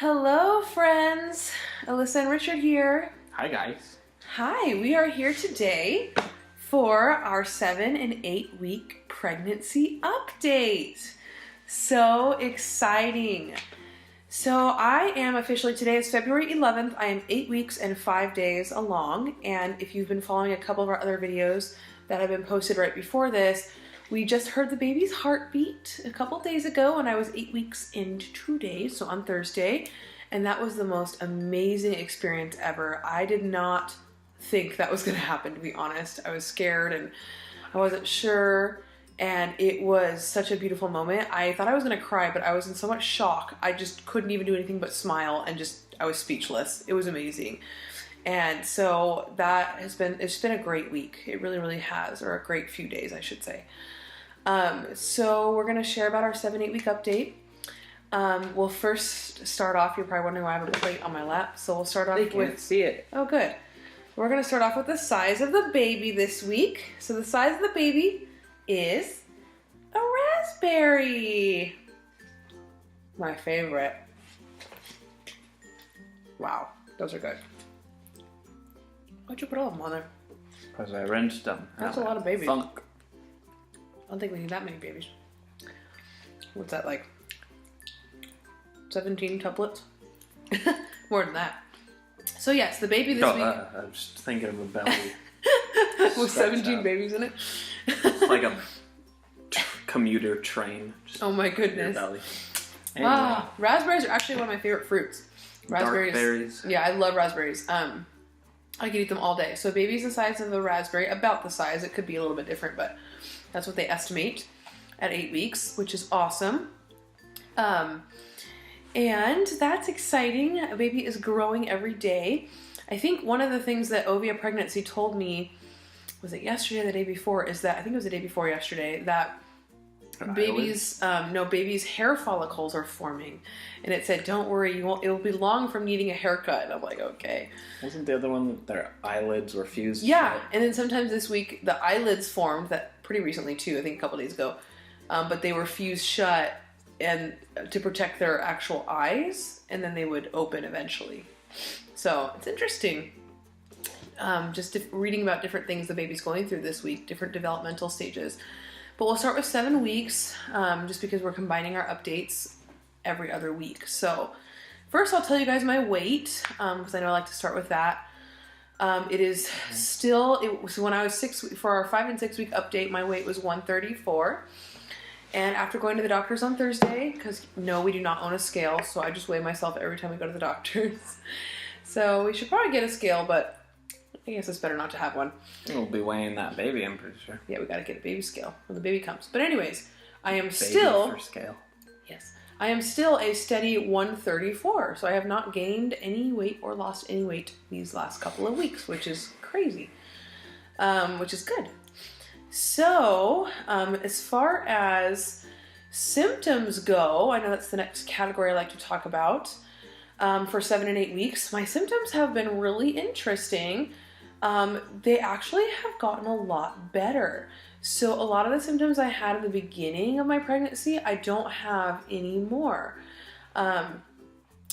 Hello, friends. Alyssa and Richard here. Hi, guys. Hi, we are here today for our 7 and 8 week pregnancy update. So exciting. So I am officially, today is February 11th. I am 8 weeks and 5 days along. And if you've been following a couple of our other videos that have been posted right before this, we just heard the baby's heartbeat a couple days ago when I was 8 weeks and 2 days, so on Thursday. And that was the most amazing experience ever. I did not think that was gonna happen, to be honest. I was scared and I wasn't sure. And it was such a beautiful moment. I thought I was gonna cry, but I was in so much shock. I just couldn't even do anything but smile and I was speechless. It was amazing. And so it's been a great week. It really, really has, or a great few days, I should say. So we're gonna share about our 7-8 week update. We'll first start off, you're probably wondering why I have a plate on my lap. So we'll start off They can't with, see it. oh good. We're gonna start off with the size of the baby this week. So the size of the baby is a raspberry. My favorite. Wow, those are good. Why'd you put all of them on there? Because I rinsed them. That's a lot of babies. Funk. I don't think we need that many babies. What's that, like 17 tuplets? More than that. So yes, the baby this week I was thinking of a belly. with 17 out. babies in it. It's like a commuter train. Just Oh my in your goodness. belly. Anyway, Ah, raspberries are actually one of my favorite fruits. Raspberries. dark berries. Yeah, I love raspberries. I could eat them all day. So baby's the size of the raspberry, about the size. It could be a little bit different, but that's what they estimate at 8 weeks, which is awesome. And that's exciting. A baby is growing every day. I think one of the things that Ovia Pregnancy told me, was it yesterday or the day before, is that, I think it was the day before yesterday, that babies' hair follicles are forming. And it said, don't worry, it'll be long from needing a haircut. And I'm like, okay. Wasn't the other one that their eyelids were fused? Yeah, shut? and then sometimes this week the eyelids formed, that pretty recently too, I think a couple days ago, but they were fused shut and to protect their actual eyes, and then they would open eventually. So it's interesting. Reading about different things the baby's going through this week, different developmental stages. But we'll start with 7 weeks, just because we're combining our updates every other week. So first I'll tell you guys my weight, because I know I like to start with that. It is still, when I was for our 5 and 6 week update, my weight was 134. And after going to the doctor's on Thursday, because no, we do not own a scale, so I just weigh myself every time we go to the doctor's. So we should probably get a scale, but I guess it's better not to have one. We'll be weighing that baby, I'm pretty sure. Yeah, we gotta get a baby scale when the baby comes. But anyways, I am Baby still, for scale. yes, I am still a steady 134. So I have not gained any weight or lost any weight these last couple of weeks, which is crazy, which is good. So, as far as symptoms go, I know that's the next category I like to talk about. For 7 and 8 weeks, my symptoms have been really interesting. They actually have gotten a lot better. So a lot of the symptoms I had at the beginning of my pregnancy, I don't have anymore.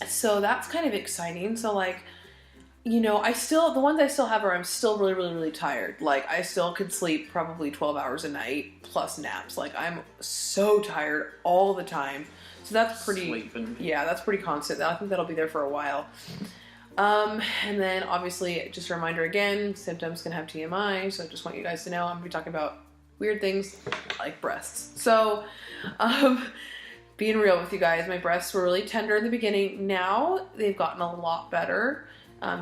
So that's kind of exciting. So like, the ones I still have are I'm still really, really, really tired. Like I still could sleep probably 12 hours a night plus naps. Like I'm so tired all the time. So that's pretty, Sleeping. yeah, that's pretty constant. I think that'll be there for a while. And then obviously just a reminder again, symptoms can have TMI. So I just want you guys to know I'm gonna be talking about weird things like breasts. So, being real with you guys, my breasts were really tender in the beginning. Now they've gotten a lot better.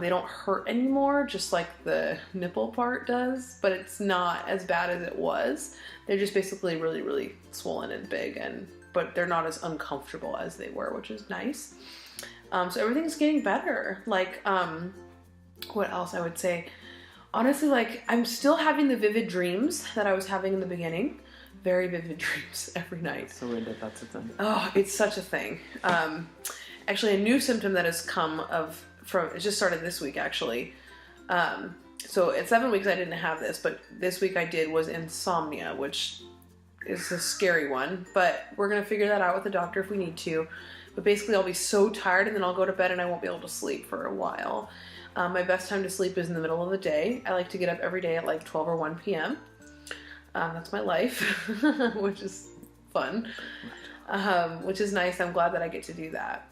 They don't hurt anymore, just like the nipple part does, but it's not as bad as it was. They're just basically really, really swollen and big, but they're not as uncomfortable as they were, which is nice. So everything's getting better. Like, what else I would say? Honestly, like, I'm still having the vivid dreams that I was having in the beginning. Very vivid dreams every night. So weird that that's a thing. Oh, it's such a thing. Actually, a new symptom that has come it just started this week, actually. So at 7 weeks, I didn't have this, but this week I did, was insomnia, which is a scary one, but we're going to figure that out with the doctor if we need to. But basically I'll be so tired and then I'll go to bed and I won't be able to sleep for a while. My best time to sleep is in the middle of the day. I like to get up every day at like 12 or 1 p.m. That's my life, which is fun, which is nice. I'm glad that I get to do that.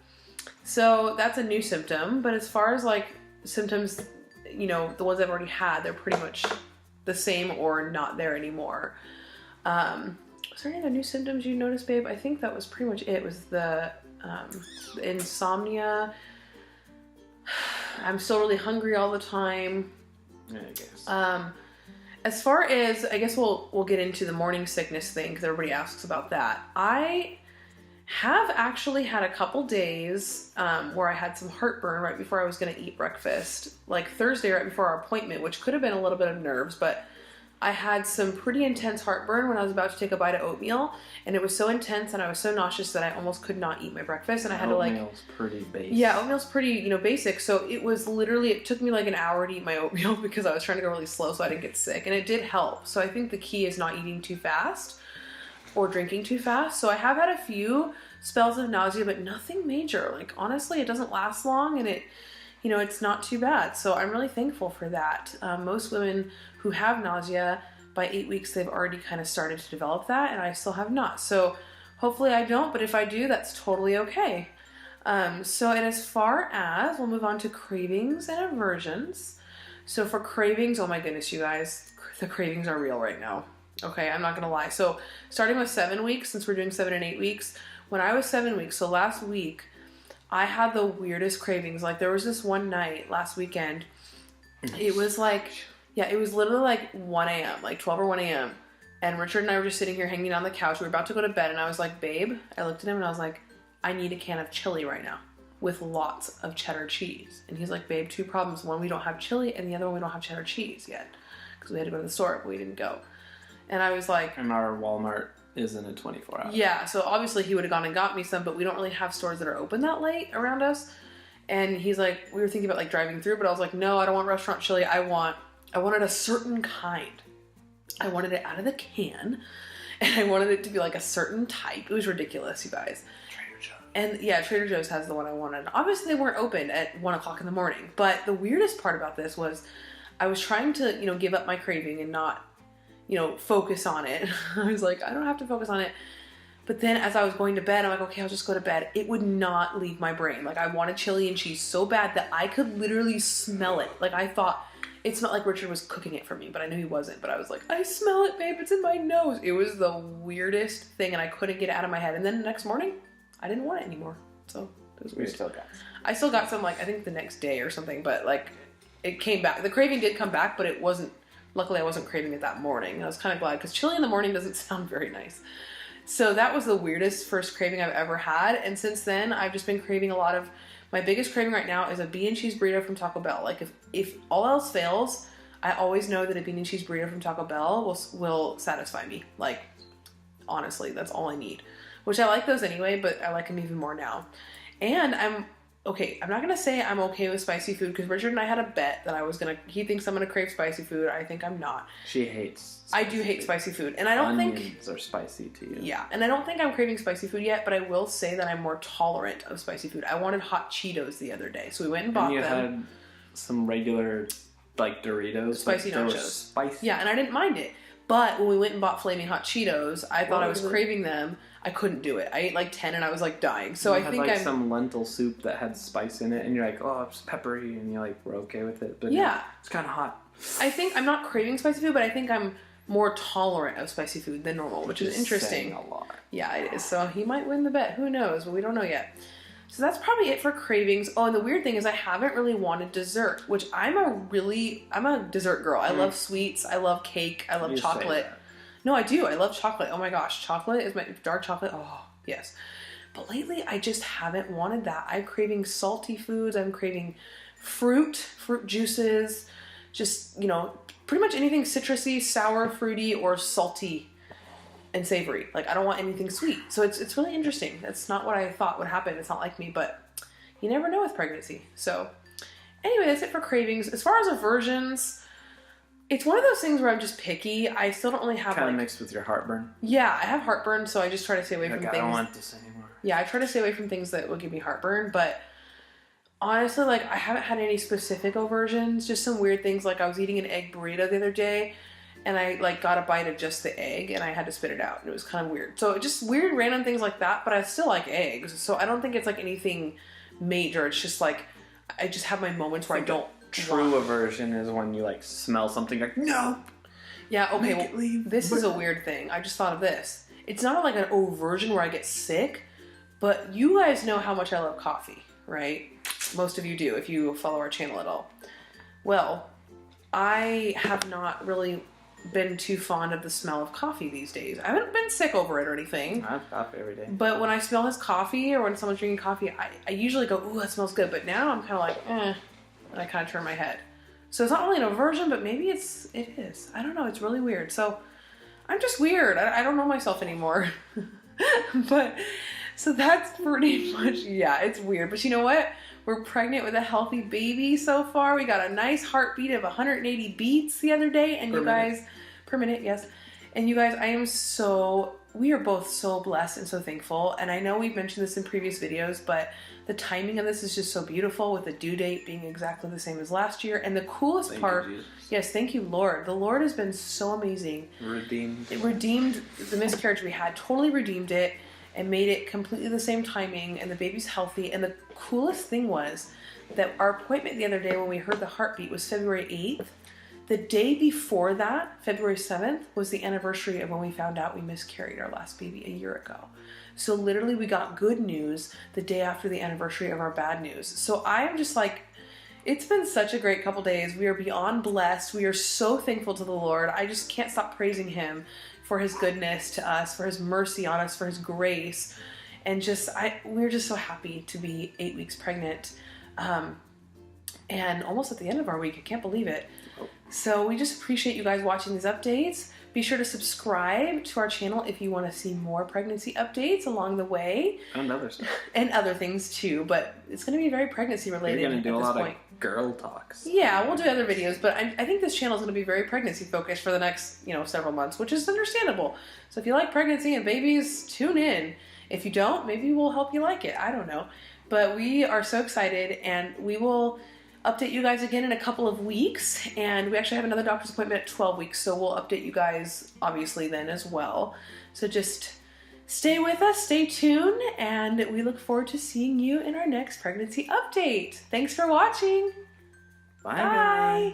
So that's a new symptom. But as far as like symptoms, you know, the ones I've already had, they're pretty much the same or not there anymore. Was there any other new symptoms you noticed, babe? I think that was pretty much it. It was the insomnia. I'm still really hungry all the time. Yeah, I guess. As far as, I guess we'll get into the morning sickness thing because everybody asks about that. I have actually had a couple days where I had some heartburn right before I was going to eat breakfast. Like Thursday right before our appointment, which could have been a little bit of nerves, but I had some pretty intense heartburn when I was about to take a bite of oatmeal, and it was so intense and I was so nauseous that I almost could not eat my breakfast, and I had to like... Oatmeal's pretty basic. Yeah, oatmeal's pretty, you know, basic, so it was literally, it took me like an hour to eat my oatmeal because I was trying to go really slow so I didn't get sick, and it did help. So I think the key is not eating too fast or drinking too fast. So I have had a few spells of nausea, but nothing major. Like, honestly, it doesn't last long, and it, you know, it's not too bad. So I'm really thankful for that. Most women who have nausea, by 8 weeks, they've already kind of started to develop that, and I still have not. So hopefully I don't, but if I do, that's totally okay. And as far as, we'll move on to cravings and aversions. So for cravings, oh my goodness, you guys, the cravings are real right now. Okay, I'm not gonna lie. So starting with 7 weeks, since we're doing 7 and 8 weeks, when I was 7 weeks, so last week, I had the weirdest cravings. Like, there was this one night last weekend, it was like, yeah, it was literally like 1 a.m., like 12 or 1 a.m. And Richard and I were just sitting here hanging on the couch. We were about to go to bed, and I was like, babe, I looked at him and I was like, I need a can of chili right now with lots of cheddar cheese. And he's like, babe, 2 problems. One, we don't have chili, and the other one, we don't have cheddar cheese yet because we had to go to the store, but we didn't go. And I was like... And our Walmart isn't a 24 hour. Yeah, so obviously he would have gone and got me some, but we don't really have stores that are open that late around us. And he's like, we were thinking about like driving through, but I was like, no, I don't want restaurant chili. I wanted a certain kind. I wanted it out of the can, and I wanted it to be like a certain type. It was ridiculous, you guys. Trader Joe's. And yeah, Trader Joe's has the one I wanted. Obviously they weren't open at 1 o'clock in the morning, but the weirdest part about this was I was trying to, you know, give up my craving and not, you know, focus on it. I was like, I don't have to focus on it. But then as I was going to bed, I'm like, okay, I'll just go to bed. It would not leave my brain. Like, I wanted chili and cheese so bad that I could literally smell it. Like, I thought it smelled like Richard was cooking it for me, but I knew he wasn't. But I was like, I smell it, babe. It's in my nose. It was the weirdest thing, and I couldn't get it out of my head. And then the next morning, I didn't want it anymore. So it was weird. I still got some, like, I think the next day or something, but like, it came back. The craving did come back, but it wasn't, luckily I wasn't craving it that morning. I was kind of glad, because chili in the morning doesn't sound very nice. So that was the weirdest first craving I've ever had. And since then, I've just been craving a lot of, my biggest craving right now is a bean and cheese burrito from Taco Bell. Like, if all else fails, I always know that a bean and cheese burrito from Taco Bell will satisfy me. Like, honestly, that's all I need. Which I like those anyway, but I like them even more now. And I'm not going to say I'm okay with spicy food, because Richard and I had a bet that he thinks I'm going to crave spicy food. I think I'm not. She hates I do hate spicy food. And I don't think... Onions are spicy to you. Yeah. And I don't think I'm craving spicy food yet, but I will say that I'm more tolerant of spicy food. I wanted hot Cheetos the other day, so we went and bought them. And you had some regular, like, Doritos. Spicy nachos. Spicy. Yeah, and I didn't mind it. But when we went and bought Flaming Hot Cheetos, I thought I was craving them. I couldn't do it. I ate like 10 and I was like dying. So I think I'm some lentil soup that had spice in it, and you're like, oh, it's peppery, and you like, we're okay with it. But yeah, it's kind of hot. I think I'm not craving spicy food, but I think I'm more tolerant of spicy food than normal, which is interesting. A lot. Yeah, it is. So he might win the bet. Who knows? But we don't know yet. So that's probably it for cravings. Oh, and the weird thing is I haven't really wanted dessert, which I'm a dessert girl. I love sweets. I love cake. I love chocolate. No, I do. I love chocolate. Oh my gosh. Chocolate is my dark chocolate. Oh, yes. But lately I just haven't wanted that. I'm craving salty foods. I'm craving fruit juices, just, you know, pretty much anything citrusy, sour, fruity, or salty and savory. Like, I don't want anything sweet. So it's really interesting. That's not what I thought would happen. It's not like me, but you never know with pregnancy. So anyway, that's it for cravings. As far as aversions, it's one of those things where I'm just picky. I still don't really have kind of mixed with your heartburn. Yeah, I have heartburn, so I just try to stay away from things. I don't want this anymore. Yeah, I try to stay away from things that would give me heartburn, but honestly, like, I haven't had any specific aversions, just some weird things. Like, I was eating an egg burrito the other day, and I, like, got a bite of just the egg, and I had to spit it out, and it was kind of weird. So, just weird, random things like that, but I still like eggs, so I don't think it's, like, anything major. It's just, like, I just have my moments where I don't True aversion is when you, like, smell something like, no! Yeah, okay, Make it leave. This is a weird thing. I just thought of this. It's not like an aversion where I get sick, but you guys know how much I love coffee, right? Most of you do, if you follow our channel at all. Well, I have not really been too fond of the smell of coffee these days. I haven't been sick over it or anything. I have coffee every day. But when I smell his coffee or when someone's drinking coffee, I usually go, ooh, that smells good. But now I'm kind of like, and I kind of turn my head. So it's not really an aversion, but maybe it is. I don't know. It's really weird. So I'm just weird. I don't know myself anymore. But, so that's pretty much, yeah, it's weird. But you know what? We're pregnant with a healthy baby so far. We got a nice heartbeat of 180 beats the other day. And per minute, yes. And you guys, we are both so blessed and so thankful. And I know we've mentioned this in previous videos, but the timing of this is just so beautiful, with the due date being exactly the same as last year. And the coolest part, yes, thank you, Lord. The Lord has been so amazing. It redeemed the miscarriage we had, totally redeemed it, and made it completely the same timing, and the baby's healthy. And the coolest thing was that our appointment the other day when we heard the heartbeat was February 8th. The day before that, February 7th, was the anniversary of when we found out we miscarried our last baby a year ago. So literally we got good news the day after the anniversary of our bad news. So I am just like, it's been such a great couple days. We are beyond blessed. We are so thankful to the Lord. I just can't stop praising Him for His goodness to us, for His mercy on us, for His grace. And we're just so happy to be 8 weeks pregnant. And almost at the end of our week. I can't believe it. So we just appreciate you guys watching these updates. Be sure to subscribe to our channel if you want to see more pregnancy updates along the way. And other stuff. And other things too, but it's going to be very pregnancy related. You're going to do a lot of girl talks. Yeah, we'll do other videos, but I think this channel is going to be very pregnancy focused for the next, several months, which is understandable. So if you like pregnancy and babies, tune in. If you don't, maybe we'll help you like it. I don't know. But we are so excited, and we will update you guys again in a couple of weeks. And we actually have another doctor's appointment at 12 weeks, so we'll update you guys obviously then as well. So just stay with us, stay tuned, and we look forward to seeing you in our next pregnancy update. Thanks for watching. Bye. Guys.